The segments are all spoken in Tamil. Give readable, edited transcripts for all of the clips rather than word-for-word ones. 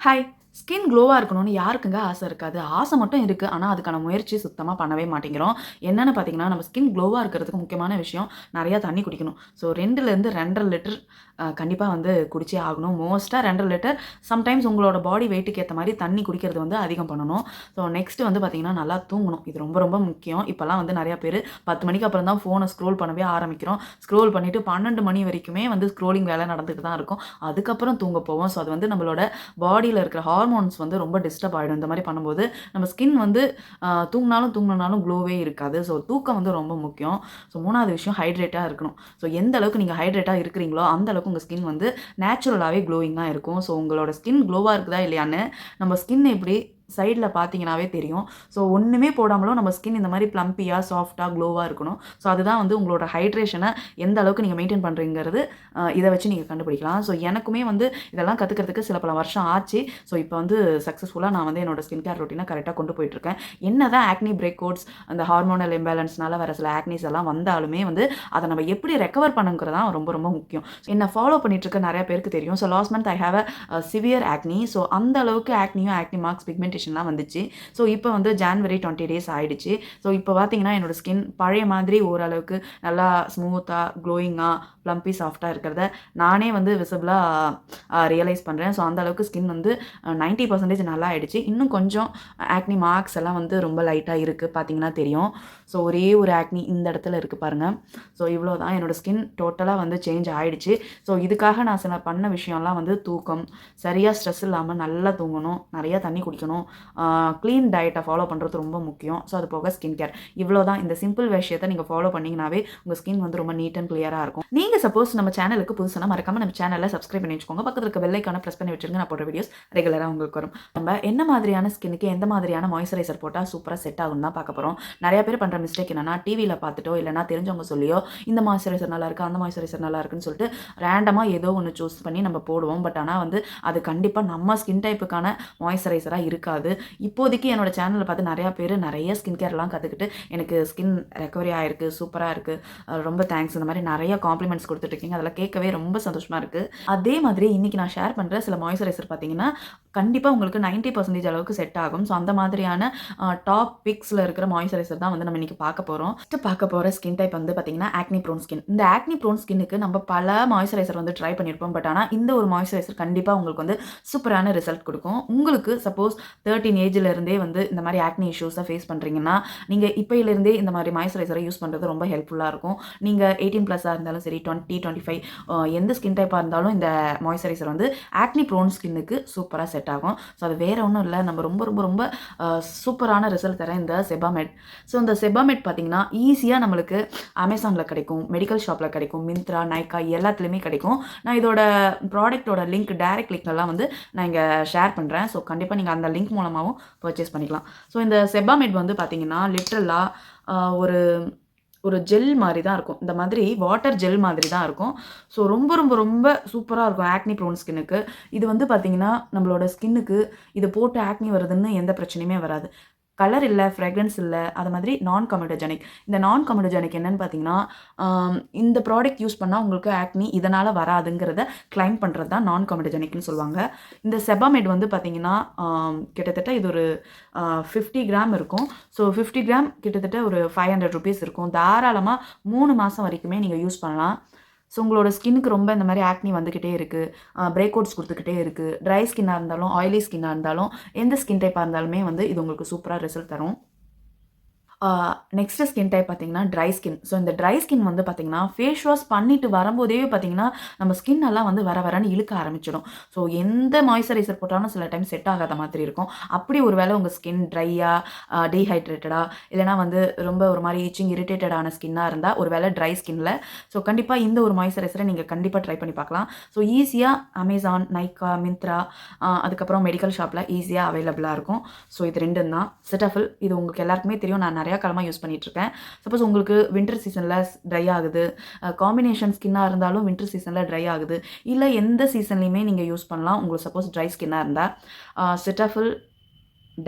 ஹாய்! ஸ்கின் க்ளோவா இருக்கணும்னு யாருக்குங்க ஆசை இருக்காது? ஆசை மட்டும் இருக்கு. ஆனா, அதுக்கான முயற்சி சுத்தமா பண்ணவே மாட்டேங்கிறோம். என்னன்னு பார்த்தீங்கன்னா, நம்ம ஸ்கின் க்ளோவா இருக்கிறதுக்கு முக்கியமான விஷயம் நெறையா தண்ணி குடிக்கணும். ஸோ 2லேருந்து 2 1/2 லிட்டர் கண்டிப்பா வந்து குடிச்சே ஆகணும். மோஸ்ட்டா 2 1/2 லிட்டர். சம்டைம்ஸ் உங்களோட பாடி வெயிட்டுக்கு ஏத்த மாரி தண்ணி குடிக்கிறது வந்து அதிகம் பண்ணணும். ஸோ நெக்ஸ்ட் வந்து பார்த்தீங்கன்னா, நல்லா தூங்கணும். இது ரொம்ப ரொம்ப முக்கியம். இப்பலாம் வந்து நெறையா பேரு 10 மணிக்கு அப்புறம் தான் ஃபோன ஸ்க்ரோல் பண்ணவே ஆரம்பிக்கிறோம். ஸ்க்ரோல் பண்ணிட்டு 12 மணி வரைக்குமே வந்து ஸ்க்ரோலிங் வேலை நடந்துட்டு தான் இருக்கும். அதுக்கப்புறம் தூங்க போவோம். ஸோ அது வந்து நம்மளோட பாடியில இருக்கிற ஹார்மோன்ஸ் வந்து ரொம்ப டிஸ்டர்ப் ஆயிடும். இந்த மாரி பண்ணும்போது, நம்ம ஸ்கின் வந்து தூங்குனாலும் தூங்கலனாலும் க்ளோவே இருக்காது. ஸோ தூக்கம் வந்து ரொம்ப முக்கியம். ஸோ 3வது விஷயம் ஹைட்ரேட்டா இருக்கணும். ஸோ எந்த அளவுக்கு நீங்க ஹைட்ரேட்டா இருக்கிறீங்களோ, அந்த அளவுக்கு உங்க ஸ்கின் வந்து நேச்சுரலாவே க்ளோயிங்கா இருக்கும். ஸோ உங்களோட ஸ்கின் க்ளோவா இருக்குதா இல்லையான்னு, நம்ம ஸ்கின் எப்படி சைட்ல பார்த்தீங்கன்னாவே தெரியும். ஸோ ஒண்ணுமே போடாமலும் நம்ம ஸ்கின் இந்த மாரி ப்ளம்பியா, சாஃப்ட்டா, க்ளோவா இருக்கணும். ஸோ அதுதான் வந்து உங்களோட ஹைட்ரேஷன எந்த அளவுக்கு நீங்க மெயின்டெயின் பண்றீங்கிறது இத வச்சு நீங்க கண்டுபிடிக்கலாம். ஸோ எனக்குமே வந்து இதெல்லாம் கத்துக்கிறதுக்கு சில பல வருஷம் ஆச்சு. ஸோ இப்போ வந்து சக்சஸ்ஃபுல்லா நான் வந்து என்னோட ஸ்கின் கேர் ரொட்டீன கரெக்ட்டா கொண்டு போயிட்டுருக்கேன். என்னதான் ஆக்னி பிரேக் அவுட்ஸ், அந்த ஹார்மோனல் இம்பேலன்ஸ்னால வர சில ஆக்னிஸ் எல்லாம் வந்தாலுமே வந்து, அத நம்ம எப்படி ரெக்கவர் பண்ணணுங்கிறது தான் ரொம்ப ரொம்ப முக்கியம். என்ன ஃபாலோ பண்ணிட்டு இருக்க நெறைய பேருக்கு தெரியும். So last month I have a severe acne. So அந்த அளவுக்கு ஆக்னியும், ஆக்னி மார்க்ஸ், பிக்மென்டேஷன்லாம் வந்துச்சு. ஸோ இப்போ வந்து ஜான்வரி 20 டேஸ் ஆயிடுச்சு. ஸோ இப்போ பார்த்தீங்கன்னா, என்னோட ஸ்கின் பழைய மாதிரி ஓரளவுக்கு நல்லா ஸ்மூத்தா, க்ளோயிங்கா, ப்ளம்பி, சாஃப்ட்டா இருக்கிறத நானே வந்து விசிபிளா ரியலைஸ் பண்றேன். ஸோ அந்த அளவுக்கு ஸ்கின் வந்து 90% நல்லா ஆயிடுச்சு. இன்னும் கொஞ்சம் ஆக்னி மார்க்ஸ் எல்லாம் வந்து ரொம்ப லைட்டா இருக்கு. பார்த்தீங்கன்னா தெரியும். ஸோ ஒரே ஒரு ஆக்னி இந்த இடத்துல இருக்கு பாருங்க. ஸோ இவ்வளோ தான் என்னோட ஸ்கின் டோட்டலா வந்து சேஞ்ச் ஆயிடுச்சு. ஸோ இதுக்காக நான் சில பண்ண விஷயம்லாம் வந்து தூக்கம், சரியா ஸ்ட்ரெஸ் இல்லாம நல்லா தூங்கணும், நெறைய தண்ணி குடிக்கணும், க்ளீன் டயட்ட ஃபாலோ பண்றது ரொம்ப முக்கியம். ஸோ அது போக ஸ்கின் கேர். இவ்வளோ தான். இந்த சிம்பிள் விஷயத்த நீங்க ஃபாலோ பண்ணீங்கனாவே, உங்க ஸ்கின் வந்து ரொம்ப நீட் அண்ட் கிளியரா இருக்கும். நீங்க சப்போஸ் நம்ம சேனலுக்கு புதுசுனா மறக்காம நம்ம சேனல சப்ஸ்கிரைப் பண்ணி வச்சுக்கோங்க. பக்கத்துல இருக்க பெல் ஐகான பிரஸ் பண்ணி வச்சுருங்க. நான் போடுற வீடியோஸ் ரெகுலரா உங்களுக்கு வரும். நம்ம என்ன மாதிரியான ஸ்கின்னுக்கு எந்த மாதிரியான மாய்ஸ்சரைசர் போட்டா சூப்பரா செட் ஆகும்னு தான் பார்க்க போறோம். நெறைய பேர் பண்ற மிஸ்டேக் என்னன்னா, டிவில பார்த்துட்டோ இல்லன்னா தெரிஞ்சவங்க சொல்லியோ, இந்த மாய்ஸ்சரைசர் நல்லா இருக்கு, அந்த மாய்ஸ்சரைசர் நல்லா இருக்குன்னு சொல்லிட்டு ரேண்டமா ஏதோ ஒண்ணு சூஸ் பண்ணி நம்ம போடுவோம். பட் ஆனா வந்து அது கண்டிப்பா நம்ம ஸ்கின் டைப்புக்கான மாய்ஸ்சரைசரா இருக்காது. இப்போதைக்கு என்னோட சேனல பார்த்து நெறைய பேரு நெறைய ஸ்கின் கேர்லாம் கத்துக்கிட்டு, எனக்கு ஸ்கின் ரெக்கவரி ஆயிருக்கு, சூப்பரா இருக்கு, ரொம்ப தேங்க்ஸ் இந்த மாரி நெறைய காம்ப்ளிமெண்ட்ஸ் குடுத்துட்டு இருக்கீங்க. அதெல்லாம் கேட்கவே ரொம்ப சந்தோஷமா இருக்கு. அதே மாதிரி இன்னைக்கு நான் ஷேர் பண்ற சில மாய்ஸ்சரைசர் பார்த்தீங்கன்னா, கண்டிப்பா உங்களுக்கு 90% அளவுக்கு செட் ஆகும். ஸோ அந்த மாதிரியான டாப் பிக்ஸ்ல இருக்கிற மாய்ஸ்சரைசர் தான் வந்து நம்ம இன்னைக்கு பார்க்க போறோம். ஃபர்ஸ்ட் பார்க்க போற ஸ்கின் டைப் வந்து பார்த்தீங்கன்னா, ஆக்னி ப்ரோன் ஸ்கின். இந்த ஆக்னி ப்ரோன் ஸ்கின்னுக்கு நம்ம பல மாய்ஸ்சரைசர் வந்து ட்ரை பண்ணியிருப்போம். பட் ஆனா இந்த ஒரு மாய்ஸ்சரைசர் கண்டிப்பா உங்களுக்கு வந்து சூப்பரான ரிசல்ட் குடுக்கும். உங்களுக்கு சப்போஸ் 13 ஏஜ்ல இருந்தே வந்து இந்த மாரி ஆக்னி இஷ்யூஸ ஃபேஸ் பண்றீங்கன்னா, நீங்க இப்பயிலிருந்தே இந்த மாரி மாய்ஸ்சரைசர யூஸ் பண்றது ரொம்ப ஹெல்ப்ஃபுல்லா இருக்கும். நீங்க 18 பிளஸ்ஸா இருந்தாலும் சரி, 20, 25 எந்த ஸ்கின் டைப்பா இருந்தாலும் இந்த மாய்ஸ்சரைசர் வந்து ஆக்னி ப்ரோன் ஸ்கின்னுக்கு சூப்பரா செட் ஆகும். ஸோ அது வேற ஒண்ணும் இல்ல. நம்ம ரொம்ப ரொம்ப ரொம்ப சூப்பரான ரிசல்ட் தர இந்த செபாமெட். ஸோ இந்த செபாமெட் பார்த்தீங்கன்னா, ஈஸியா நம்மளுக்கு Amazonல கிடைக்கும், மெடிக்கல் ஷாப்ல கிடைக்கும், மிந்த்ரா, நைகா எல்லாத்துலயுமே கிடைக்கும். நான் இதோட ப்ராடக்ட்டோட லிங்க் டைரக்ட் லிங்க் எல்லாம் வந்து நான் இங்க ஷேர் பண்றேன். ஸோ கண்டிப்பா நீங்க அந்த லிங்க் மூலமாவும் பர்ச்சேஸ் பண்ணிக்கலாம். ஸோ இந்த செபாமெட் வந்து பார்த்தீங்கன்னா, லிட்டரலா அ ஒரு ஒரு ஜெல் மாரி தான் இருக்கும். இந்த மாதிரி வாட்டர் ஜெல் மாதிரி தான் இருக்கும். ஸோ ரொம்ப ரொம்ப ரொம்ப சூப்பரா இருக்கும் ஆக்னி ப்ரோன் ஸ்கின்னுக்கு. இது வந்து பார்த்தீங்கன்னா, நம்மளோட ஸ்கின்னுக்கு இது போட்டு ஆக்னி வருதுன்னு எந்த பிரச்சனையுமே வராது. கலர் இல்ல, ஃப்ராக்ரன்ஸ் இல்ல. அது மாதிரி நான் கம்யூடோஜெனிக். இந்த நான் கம்யூடோஜெனிக் என்னன்னு பார்த்தீங்கன்னா, இந்த ப்ராடக்ட் யூஸ் பண்ணா உங்களுக்கு ஆக்னி இதனால வராதுங்கிறத கிளைம் பண்றது தான் நான் கம்யூடோஜெனிக்ன்னு சொல்லுவாங்க. இந்த செபாமெட் வந்து பார்த்தீங்கன்னா, கிட்டத்தட்ட இது ஒரு 50 கிராம் இருக்கும். ஸோ 50 கிராம் கிட்டத்தட்ட ஒரு ₹500 இருக்கும். தாராளமா 3 மாசம் வரைக்குமே நீங்க யூஸ் பண்ணலாம். ஸோ உங்களோட ஸ்கின்னுக்கு ரொம்ப இந்த மாரி ஆக்னி வந்துகிட்டே இருக்கு, பிரேக் அவுட்ஸ் குடுத்துக்கிட்டே இருக்கு, ட்ரை ஸ்கின்னா இருந்தாலும், ஆயிலி ஸ்கின்னா இருந்தாலும், எந்த ஸ்கின் டைப்பா இருந்தாலுமே வந்து இது உங்களுக்கு சூப்பரா ரிசல்ட் தரும். ஆ நெக்ஸ்ட் ஸ்கின் டைப் பார்த்தீங்கன்னா, ட்ரை ஸ்கின். ஸோ இந்த ட்ரை ஸ்கின் வந்து பார்த்தீங்கன்னா, ஃபேஸ் வாஷ் பண்ணிட்டு வரும்போதே பார்த்தீங்கன்னா, நம்ம ஸ்கின் எல்லாம் வந்து வர வரன்னு இழுக்க ஆரம்பிச்சுடும். ஸோ எந்த மாய்ஸ்சரைசர் போட்டாலும் சில டைம் செட் ஆகாத மாதிரி இருக்கும். அப்படி ஒரு வேளை உங்க ஸ்கின் ட்ரையா, டீஹைட்ரேட்டடா இல்லன்னா வந்து ரொம்ப ஒரு மாரி இச்சிங், இரிட்டேட்டடான ஸ்கின்னா இருந்தா, ஒரு வேளை ட்ரை ஸ்கின்ல ஸோ கண்டிப்பா இந்த ஒரு மாய்ஸ்சரைசர நீங்க கண்டிப்பா ட்ரை பண்ணி பார்க்கலாம். ஸோ ஈஸியா Amazon, Nykaa, Myntra அதுக்கப்புறம் மெடிக்கல் ஷாப்ல ஈஸியா அவைலபிளா இருக்கும். ஸோ இது 2ம் தான். செட்டாஃபில் இது உங்களுக்கு எல்லாருக்குமே தெரியும். நான் நெறைய காலமா யூஸ் பண்ணிட்டுருக்கேன். சப்போஸ் உங்களுக்கு வின்டர் சீசன்ல ட்ரை ஆகுது, காம்பினேஷன் ஸ்கின்னா இருந்தாலும் வின்டர் சீசன்ல ட்ரை ஆகுது, இல்ல எந்த சீசன்லயுமே நீங்க யூஸ் பண்ணலாம். உங்களுக்கு சப்போஸ் ட்ரை ஸ்கின்னா இருந்தா, செட்டாஃபில்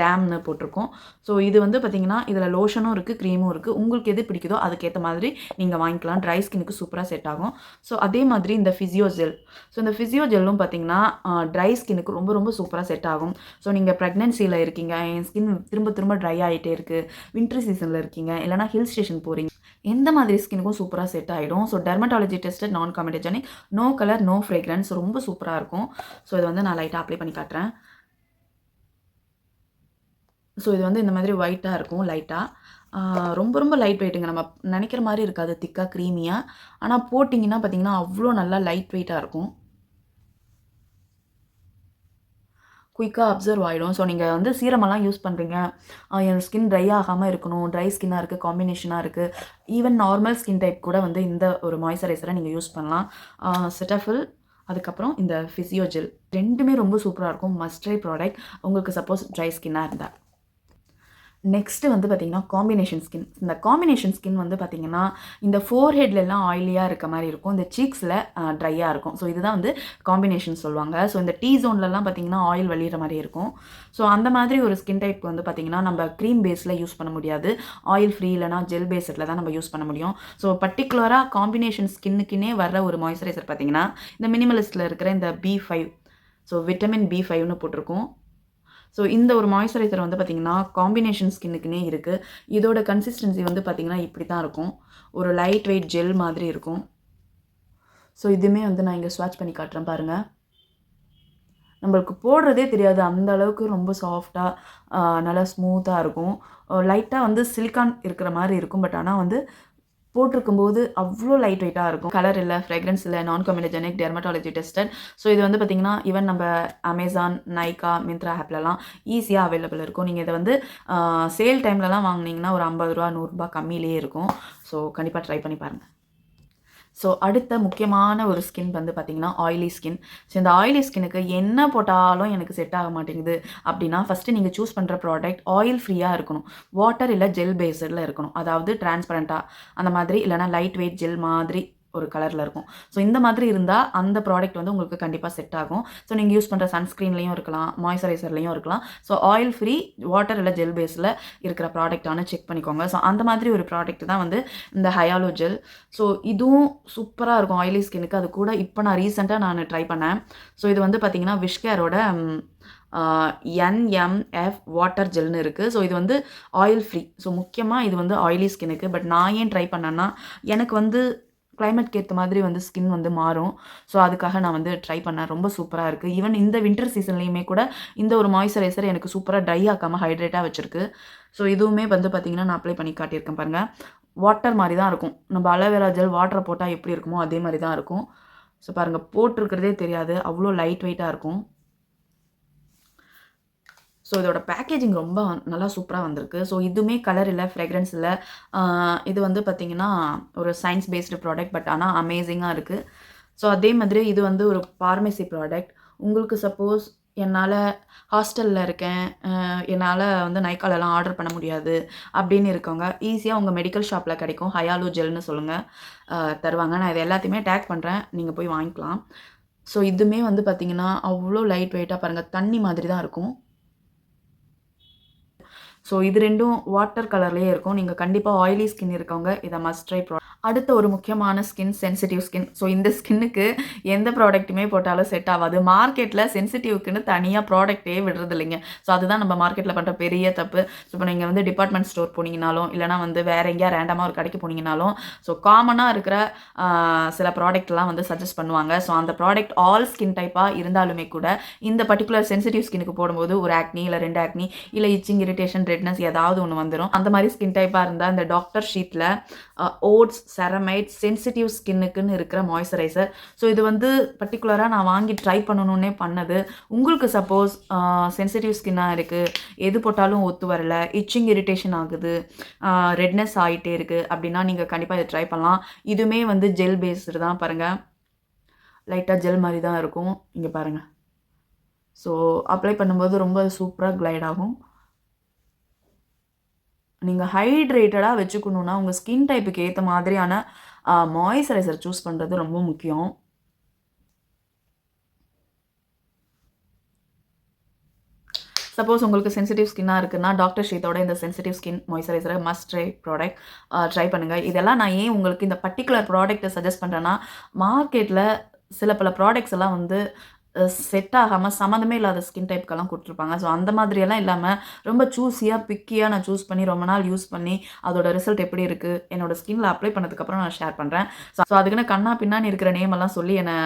டேம்னு போட்டிருக்கோம். ஸோ இது வந்து பார்த்தீங்கன்னா, இதில் லோஷனும் இருக்குது, க்ரீமும் இருக்குது. உங்களுக்கு எது பிடிக்குதோ அதுக்கேற்ற மாதிரி நீங்கள் வாங்கிக்கலாம். ட்ரை ஸ்கின்னுக்கு சூப்பராக செட் ஆகும். ஸோ அதே மாதிரி இந்த ஃபிசியோ ஜெல். ஸோ இந்த ஃபிசியோ ஜெல்லும் பார்த்தீங்கன்னா, ட்ரை ஸ்கின்னுக்கு ரொம்ப ரொம்ப சூப்பராக செட் ஆகும். ஸோ நீங்கள் ப்ரெக்னன்சியில் இருக்கீங்க, என் ஸ்கின் திரும்ப திரும்ப ட்ரை ஆகிட்டே இருக்குது, வின்டர் சீசனில் இருக்கீங்க, இல்லைனா ஹில் ஸ்டேஷன் போகிறீங்க, எந்த மாதிரி ஸ்கின்னுக்கும் சூப்பராக செட் ஆகிடும். ஸோ டெர்மட்டாலஜி டெஸ்டட், நான் காமெடஜெனிக், நோ கலர், நோ ஃப்ரேக்ரன்ஸ், ரொம்ப சூப்பராக இருக்கும். ஸோ இது வந்து நான் லைட்டாக அப்ளை பண்ணி காட்டுறேன். ஸோ இது வந்து இந்த மாதிரி ஒயிட்டாக இருக்கும் லைட்டாக. ரொம்ப ரொம்ப லைட் வெயிட்டுங்க. நம்ம நினைக்கிற மாதிரி இருக்காது திக்காக க்ரீமியாக. ஆனால் போட்டிங்கன்னா பார்த்தீங்கன்னா அவ்வளோ நல்லா லைட் வெயிட்டாக இருக்கும். குயிக்காக அப்சர்வ் ஆகிடும். ஸோ நீங்கள் வந்து சீரமெல்லாம் யூஸ் பண்ணுறீங்க, என் ஸ்கின் ட்ரை ஆகாமல் இருக்கணும், ட்ரை ஸ்கின்னாக இருக்குது, காம்பினேஷனாக இருக்குது, ஈவன் நார்மல் ஸ்கின் டைப் கூட வந்து இந்த ஒரு மாய்ஸ்சரைசரை நீங்கள் யூஸ் பண்ணலாம். செட்டாஃபில், அதுக்கப்புறம் இந்த ஃபிசியோ ஜெல், ரெண்டுமே ரொம்ப சூப்பராக இருக்கும். மஸ்ட் ட்ரை ப்ராடக்ட் உங்களுக்கு சப்போஸ் ட்ரை ஸ்கின்னாக இருந்தால். நெக்ஸ்ட்டு வந்து பார்த்திங்கன்னா காம்பினேஷன் ஸ்கின். இந்த காம்பினேஷன் ஸ்கின் வந்து பார்த்திங்கன்னா, இந்த ஃபோர்ஹெட்லலாம் ஆயிலியாக இருக்க மாதிரி இருக்கும், இந்த சீக்ஸில் ட்ரையாக இருக்கும். ஸோ இதுதான் வந்து காம்பினேஷன் சொல்லுவாங்க. ஸோ இந்த டீ ஜோன்லலாம் பார்த்திங்கன்னா ஆயில் வழிகிற மாதிரி இருக்கும். ஸோ அந்த மாதிரி ஒரு ஸ்கின் டைப் வந்து பார்த்திங்கன்னா நம்ம க்ரீம் பேஸில் யூஸ் பண்ண முடியாது, ஆயில் ஃப்ரீ இல்லைனா ஜெல் பேஸில் தான் நம்ம யூஸ் பண்ண முடியும். ஸோ பர்டிகுலராக காம்பினேஷன் ஸ்கின்னுக்குன்னே வர்ற ஒரு மாய்ஸ்சரைசர் பார்த்திங்கன்னா இந்த மினிமலிஸ்ட்டில் இருக்கிற இந்த B5, ஸோ விட்டமின் B5ன்னு போட்டிருக்கோம். ஸோ இந்த ஒரு மாய்ஸ்சரைசர் வந்து பார்த்திங்கன்னா காம்பினேஷன் ஸ்கின்னுக்குன்னே இருக்குது. இதோட கன்சிஸ்டன்சி வந்து பார்த்திங்கன்னா இப்படி தான் இருக்கும், ஒரு லைட் வெயிட் ஜெல் மாதிரி இருக்கும். ஸோ இதுவுமே வந்து நான் இங்கே ஸ்வாட்ச் பண்ணி காட்டுறேன் பாருங்கள். நம்மளுக்கு போடுறதே தெரியாது, அந்த அளவுக்கு ரொம்ப சாஃப்டாக நல்லா ஸ்மூத்தாக இருக்கும். லைட்டாக வந்து சிலிக்கான் இருக்கிற மாதிரி இருக்கும், பட் ஆனால் வந்து போட்டிருக்கும்போது அவ்வளோ லைட் வெயிட்டாக இருக்கும். கலர் இல்லை, ஃப்ரெக்ரன்ஸ் இல்லை, நான் காமெடஜெனிக், டெர்மட்டாலஜி டெஸ்டட். ஸோ இது வந்து பார்த்திங்கன்னா ஈவன் நம்ம அமேசான், நைக்கா, மிந்த்ரா ஆப்லலாம் ஈஸியாக அவைலபிள் இருக்கும். நீங்கள் இதை வந்து சேல் டைம்லலாம் வாங்கினீங்கன்னா ஒரு 50 ரூபா 100 ரூபா கம்மியிலேயே இருக்கும். ஸோ கண்டிப்பாக ட்ரை பண்ணி பாருங்கள். ஸோ அடுத்த முக்கியமான ஒரு ஸ்கின் வந்து பார்த்திங்கன்னா ஆயிலி ஸ்கின். ஸோ இந்த ஆயிலி ஸ்கின்னுக்கு என்ன போட்டாலும் எனக்கு செட் ஆக மாட்டேங்குது அப்படின்னா, ஃபஸ்ட்டு நீங்கள் சூஸ் பண்ணுற ப்ராடக்ட் ஆயில் ஃப்ரீயாக இருக்கணும், வாட்டர் இல்லை ஜெல் பேஸில் இருக்கணும். அதாவது டிரான்ஸ்பரண்ட்டாக அந்த மாதிரி, இல்லைனா லைட் வெயிட் ஜெல் மாதிரி ஒரு கலரில் இருக்கும். ஸோ இந்த மாதிரி இருந்தால் அந்த ப்ராடக்ட் வந்து உங்களுக்கு கண்டிப்பாக செட் ஆகும். ஸோ நீங்கள் யூஸ் பண்ணுற சன்ஸ்க்ரீன்லேயும் இருக்கலாம், மாய்ஸ்சரைசர்லேயும் இருக்கலாம். ஸோ ஆயில் ஃப்ரீ, வாட்டர் இல்லை ஜெல் பேஸில் இருக்கிற ப்ராடக்டானு செக் பண்ணிக்கோங்க. ஸோ அந்த மாதிரி ஒரு ப்ராடக்ட் தான் வந்து இந்த ஹயாலோ ஜெல். ஸோ இதுவும் சூப்பராக இருக்கும் ஆயிலி ஸ்கின்னுக்கு. அது கூட இப்போ நான் ரீசெண்டாக நான் ட்ரை பண்ணேன். ஸோ இது வந்து பார்த்திங்கன்னா விஷ்கேரோட NMF வாட்டர் ஜெல்னு இருக்குது. ஸோ இது வந்து ஆயில் ஃப்ரீ. ஸோ முக்கியமாக இது வந்து ஆயிலி ஸ்கின்னுக்கு. பட் நான் ஏன் ட்ரை பண்ணேன்னா, எனக்கு வந்து கிளைமேட்க்கு ஏற்ற மாதிரி வந்து ஸ்கின் வந்து மாறும். ஸோ அதுக்காக நான் வந்து ட்ரை பண்ணேன். ரொம்ப சூப்பராக இருக்குது. ஈவன் இந்த வின்டர் சீசன்லேயுமே கூட இந்த ஒரு மாய்ஸ்சரைசர் எனக்கு சூப்பராக ட்ரை ஆக்காமல் ஹைட்ரேட்டாக வச்சுருக்கு. ஸோ இதுவுமே வந்து பார்த்திங்கன்னா நான் அப்ளை பண்ணி காட்டியிருக்கேன் பாருங்கள். வாட்டர் மாதிரி தான் இருக்கும். நம்ம அலோவேரா ஜெல் வாட்டரை போட்டால் எப்படி இருக்குமோ அதே மாதிரி தான் இருக்கும். ஸோ பாருங்கள், போட்டிருக்கிறதே தெரியாது, அவ்வளோ லைட் வெயிட்டாக இருக்கும். ஸோ இதோட பேக்கேஜிங் ரொம்ப நல்லா சூப்பராக வந்திருக்கு. ஸோ இதுவுமே கலர் இல்லை, ஃப்ரெக்ரன்ஸ் இல்லை. இது வந்து பார்த்திங்கன்னா ஒரு சயின்ஸ் பேஸ்டு ப்ராடக்ட், பட் ஆனால் அமேசிங்காக இருக்குது. ஸோ அதே மாதிரி இது வந்து ஒரு பார்மசி ப்ராடக்ட். உங்களுக்கு சப்போஸ் என்னால் ஹாஸ்டலில் இருக்கேன், என்னால் வந்து நைக்காலெலாம் ஆர்டர் பண்ண முடியாது அப்படின்னு இருக்கவங்க ஈஸியாக உங்கள் மெடிக்கல் ஷாப்பில் கிடைக்கும். ஹயாலோ ஜெல்னு சொல்லுங்கள், தருவாங்க. நான் இது எல்லாத்தையுமே டேக் பண்ணுறேன், நீங்கள் போய் வாங்கிக்கலாம். ஸோ இதுவுமே வந்து பார்த்திங்கன்னா அவ்வளோ லைட் வெயிட்டாக பாருங்கள், தண்ணி மாதிரி தான் இருக்கும். ஸோ இது ரெண்டும் வாட்டர் கலர்லேயே இருக்கும். நீங்கள் கண்டிப்பாக ஆயிலி ஸ்கின் இருக்கவங்க இதை மஸ்ட் ட்ரை ப்ராடக்ட். அடுத்த ஒரு முக்கியமான ஸ்கின் சென்சிட்டிவ் ஸ்கின். ஸோ இந்த ஸ்கின்னுக்கு எந்த ப்ராடக்ட்டுமே போட்டாலும் செட் ஆகாது. மார்க்கெட்டில் சென்சிட்டிவ்க்குன்னு தனியாக ப்ராடக்ட்டே விடுறது இல்லைங்க. ஸோ அதுதான் நம்ம மார்க்கெட்டில் பண்ணுற பெரிய தப்பு. ஸோ இப்போ நீங்கள் வந்து டிபார்ட்மெண்ட் ஸ்டோர் போனீங்கனாலும், இல்லைனா வந்து வேறு எங்கேயா ரேண்டமாக ஒரு கடைக்கு போனீங்கனாலும், ஸோ காமனாக இருக்கிற சில ப்ராடக்ட்லாம் வந்து சஜஸ்ட் பண்ணுவாங்க. ஸோ அந்த ப்ராடக்ட் ஆல் ஸ்கின் டைப்பாக இருந்தாலுமே கூட இந்த பர்டிகுலர் சென்சிட்டிவ் ஸ்கின்னுக்கு போடும்போது ஒரு ஆக்னி இல்லை 2 ஆக்னி இல்லை இச்சிங், இரிட்டேஷன், ரெட்னஸ் ஏதாவது ஒன்று வந்துடும். அந்த மாதிரி ஸ்கின் டைப்பாக இருந்தால் இந்த டாக்டர் ஷீட்டில் ஓட்ஸ் செரமைட் சென்சிட்டிவ் ஸ்கின்னுக்குன்னு இருக்கிற மாய்ஸ்சரைசர். ஸோ இது வந்து பர்டிகுலராக நான் வாங்கி ட்ரை பண்ணணுன்னே பண்ணது. உங்களுக்கு சப்போஸ் சென்சிட்டிவ் ஸ்கின்னாக இருக்குது, எது போட்டாலும் ஒத்து வரல, இச்சிங், இரிட்டேஷன் ஆகுது, ரெட்னஸ் ஆகிட்டே இருக்குது அப்படின்னா நீங்கள் கண்டிப்பாக இதை ட்ரை பண்ணலாம். இதுவுமே வந்து ஜெல் பேஸ்டு தான் பாருங்கள், லைட்டாக ஜெல் மாதிரி தான் இருக்கும். இங்கே பாருங்கள். ஸோ அப்ளை பண்ணும்போது ரொம்ப சூப்பராக க்ளைட் ஆகும். நீங்கள் ஹைட்ரேட்டடாக வச்சுக்கணுன்னா உங்கள் ஸ்கின் டைப்புக்கு ஏற்ற மாதிரியான மாய்ஸ்சரைசர் சூஸ் பண்ணுறது ரொம்ப முக்கியம். சப்போஸ் உங்களுக்கு சென்சிட்டிவ் ஸ்கின்னாக இருக்குன்னா டாக்டர் ஷீத்தோட இந்த சென்சிட்டிவ் ஸ்கின் மாய்ஸ்சரைசரை மஸ்ட் ட்ரை ப்ராடக்ட் ட்ரை பண்ணுங்கள். இதெல்லாம் நான் ஏன் உங்களுக்கு இந்த பர்டிகுலர் ப்ராடக்ட்டை சஜஸ்ட் பண்ணுறேன்னா, மார்க்கெட்டில் சில பல ப்ராடக்ட்ஸ் எல்லாம் வந்து செட் ஆகாமல் சம்மந்தமே இல்லாத ஸ்கின் டைப்புக்கெல்லாம் கொடுத்துருப்பாங்க. ஸோ அந்த மாதிரியெல்லாம் இல்லாமல் ரொம்ப சூஸியாக பிக்கியாக நான் சூஸ் பண்ணி ரொம்ப நாள் யூஸ் பண்ணி அதோட ரிசல்ட் எப்படி இருக்குது என்னோடய ஸ்கின்னில் அப்ளை பண்ணதுக்கப்புறம் நான் ஷேர் பண்ணுறேன். ஸோ அதுக்குன்னு கண்ணா பின்னான்னு இருக்கிற நேம் எல்லாம் சொல்லி என்னை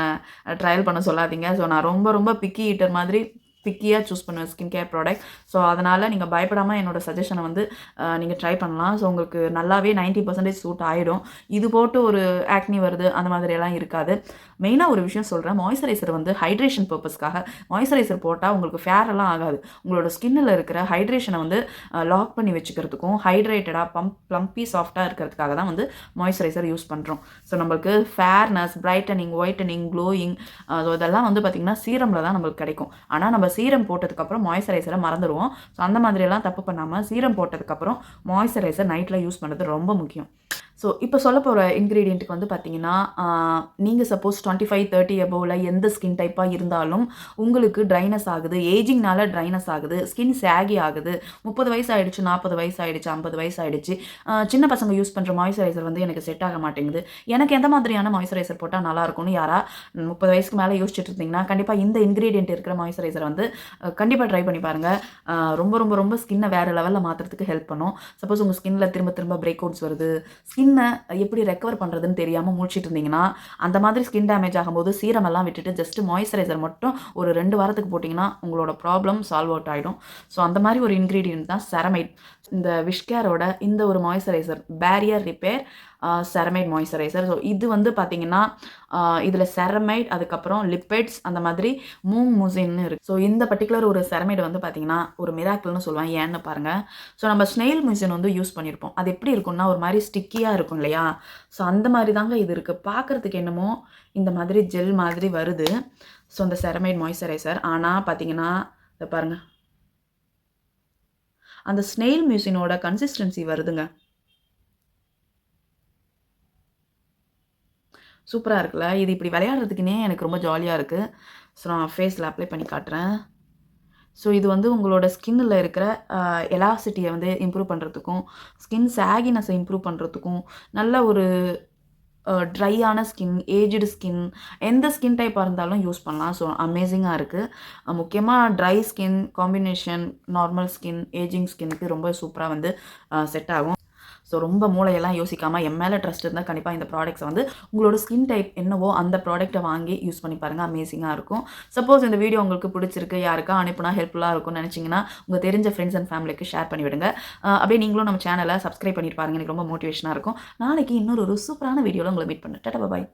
ட்ரையல் பண்ண சொல்லாதீங்க. ஸோ நான் ரொம்ப ரொம்ப பிக்கி ஈட்டர் மாதிரி பிக்கியாக சூஸ் பண்ணுவேன் ஸ்கின் கேர் ப்ராடக்ட். ஸோ அதனால் நீங்கள் பயப்படாமல் என்னோடய சஜஷனை வந்து நீங்கள் ட்ரை பண்ணலாம். ஸோ உங்களுக்கு நல்லாவே 90% சூட் ஆகிடும். இது போட்டு ஒரு ஆக்னி வருது அந்த மாதிரியெல்லாம் இருக்காது. மெயினாக ஒரு விஷயம் சொல்கிறேன், மாய்ஸ்சரைசர் வந்து ஹைட்ரேஷன் பர்பஸ்க்காக. மாய்ஸ்சரைசர் போட்டால் உங்களுக்கு ஃபேரெல்லாம் ஆகாது. உங்களோட ஸ்கின்னில் இருக்கிற ஹைட்ரேஷனை வந்து லாக் பண்ணி வச்சுக்கிறதுக்கும் ஹைட்ரேட்டடாக ப்ளம்பி சாஃப்டாக இருக்கிறதுக்காக தான் வந்து மாய்ஸ்சரைசர் யூஸ் பண்ணுறோம். ஸோ நம்மளுக்கு fairness, brightening, whitening, glowing so இதெல்லாம் வந்து பார்த்திங்கன்னா சீரமில் தான் நம்மளுக்கு கிடைக்கும். ஆனால் நம்ம சீரம் போட்டதுக்கப்புறம் மாய்ஸ்சரைசரை மறந்துடுவோம். ஸோ அந்த மாதிரியெல்லாம் தப்பு பண்ணாமல் சீரம் போட்டதுக்கப்புறம் மாய்ஸ்சரைசர் நைட்டில் யூஸ் பண்ணுறது ரொம்ப முக்கியம். ஸோ இப்போ சொல்ல போகிற இன்க்ரீடியண்ட்டுக்கு வந்து பார்த்தீங்கன்னா, நீங்கள் சப்போஸ் 25, 30 அபோவில் எந்த ஸ்கின் டைப்பாக இருந்தாலும் உங்களுக்கு ட்ரைனஸ் ஆகுது, ஏஜிங்னால ட்ரைனஸ் ஆகுது, ஸ்கின் சேகி ஆகுது, 30 வயசு ஆகிடுச்சு, 40 வயசு ஆகிடுச்சு, 50 வயசு ஆகிடுச்சு, சின்ன பசங்க யூஸ் பண்ணுற மாய்ஸ்சரைசர் வந்து எனக்கு செட் ஆக மாட்டேங்குது, எனக்கு எந்த மாதிரியான மாய்ஸ்சரைசர் போட்டால் நல்லாயிருக்கும்னு யாரா 30 வயசுக்கு மேலே யோசிச்சுட்டு இருந்தீங்கன்னா கண்டிப்பாக இந்த இன்க்ரீடியண்ட் இருக்கிற மாய்ஸ்சரைசர் வந்து கண்டிப்பாக ட்ரை பண்ணி பாருங்கள். ரொம்ப ரொம்ப ரொம்ப ஸ்கின்னை வேறு லெவலில் மாற்றுறதுக்கு ஹெல்ப் பண்ணும். சப்போஸ் உங்கள் ஸ்கின்னில் திரும்ப திரும்ப பிரேக் அவுட்ஸ் வருது, ஸ்கின்னை எப்படி ரெக்கவர் பண்ணுறதுன்னு தெரியாமல் முடிச்சிட்டு இருந்தீங்கன்னா, அந்த மாதிரி ஸ்கின் டேமேஜ் ஆகும்போது சீரம் எல்லாம் விட்டுட்டு ஜஸ்ட் மாய்ஸ்சரைசர் மட்டும் ஒரு 2 வாரத்துக்கு போட்டிங்கன்னா உங்களோட ப்ராப்ளம் சால்வ் அவுட் ஆகிடும். ஸோ அந்த மாதிரி ஒரு இன்க்ரீடியன்ட் தான் செரமைட். இந்த விஷ்கேரோட இந்த ஒரு moisturiser barrier repair ceramide moisturiser. So இது வந்து பார்த்திங்கன்னா இதில் செரமைட், அதுக்கப்புறம் லிப்பிட்ஸ், அந்த மாதிரி மூங் முசின்னு இருக்குது. ஸோ இந்த பர்டிகுலர் ஒரு செரமைட் வந்து பார்த்திங்கன்னா ஒரு மிராக்கிள்னு சொல்லுவேன். ஏன்னு பாருங்கள், ஸோ நம்ம ஸ்னெயில் மிஷின் வந்து யூஸ் பண்ணியிருப்போம். அது எப்படி இருக்கும்னா ஒரு மாதிரி ஸ்டிக்கியாக இருக்கும் இல்லையா? ஸோ அந்த மாதிரி தாங்க இது இருக்குது. பார்க்குறதுக்கு என்னமோ இந்த மாதிரி ஜெல் மாதிரி வருது. ஸோ இந்த செரமைட் மாய்ஸ்சரைசர் ஆனால் பார்த்திங்கன்னா இதை பாருங்கள், அந்த ஸ்னெயில் மிஷினோட கன்சிஸ்டன்சி வருதுங்க. சூப்பராக இருக்குல்ல? இது இப்படி விளையாடுறதுக்குன்னே எனக்கு ரொம்ப ஜாலியாக இருக்குது. ஸோ நான் ஃபேஸில் அப்ளை பண்ணி காட்டுறேன். ஸோ இது வந்து உங்களோட ஸ்கின்னில் இருக்கிற எலாசிட்டியை வந்து இம்ப்ரூவ் பண்ணுறதுக்கும், ஸ்கின் சாகினஸை இம்ப்ரூவ் பண்ணுறதுக்கும், நல்ல ஒரு ட்ரையான ஸ்கின், ஏஜ்டு ஸ்கின், எந்த ஸ்கின் டைப்பாக இருந்தாலும் யூஸ் பண்ணலாம். ஸோ அமேசிங்காக இருக்குது. முக்கியமாக dry skin combination, normal skin, ageing ஸ்கின்னுக்கு ரொம்ப சூப்பராக வந்து செட் ஆகும். ஸோ ரொம்ப மூளையெல்லாம் யோசிக்காமல் என் மேலே ட்ரஸ்ட் இருந்தால் கண்டிப்பாக இந்த ப்ராடக்ட்ஸை வந்து உங்களோட ஸ்கின் டைப் என்னவோ அந்த ப்ராடக்ட்டை வாங்கி யூஸ் பண்ணி பாருங்கள். அமேசிங்காக இருக்கும். சப்போஸ் இந்த வீடியோ உங்களுக்கு பிடிச்சிருக்கு, யாருக்கா அனுப்புனா ஹெல்ப்ஃபுல்லாக இருக்கும்னு நினச்சிங்கன்னா உங்கள் தெரிஞ்ச ஃப்ரெண்ட்ஸ் அண்ட் ஃபேமிலிக்கு ஷேர் பண்ணி விடுங்க. அப்படியே நீங்களும் நம்ம சேனலை சப்ஸ்கிரைப் பண்ணிட்டு பாருங்க. எனக்கு ரொம்ப மோட்டிவேஷனாக இருக்கும். நாளைக்கு இன்னொரு சூப்பரான வீடியோவில் உங்களை மீட் பண்ணுறேன். டாடா பாய்.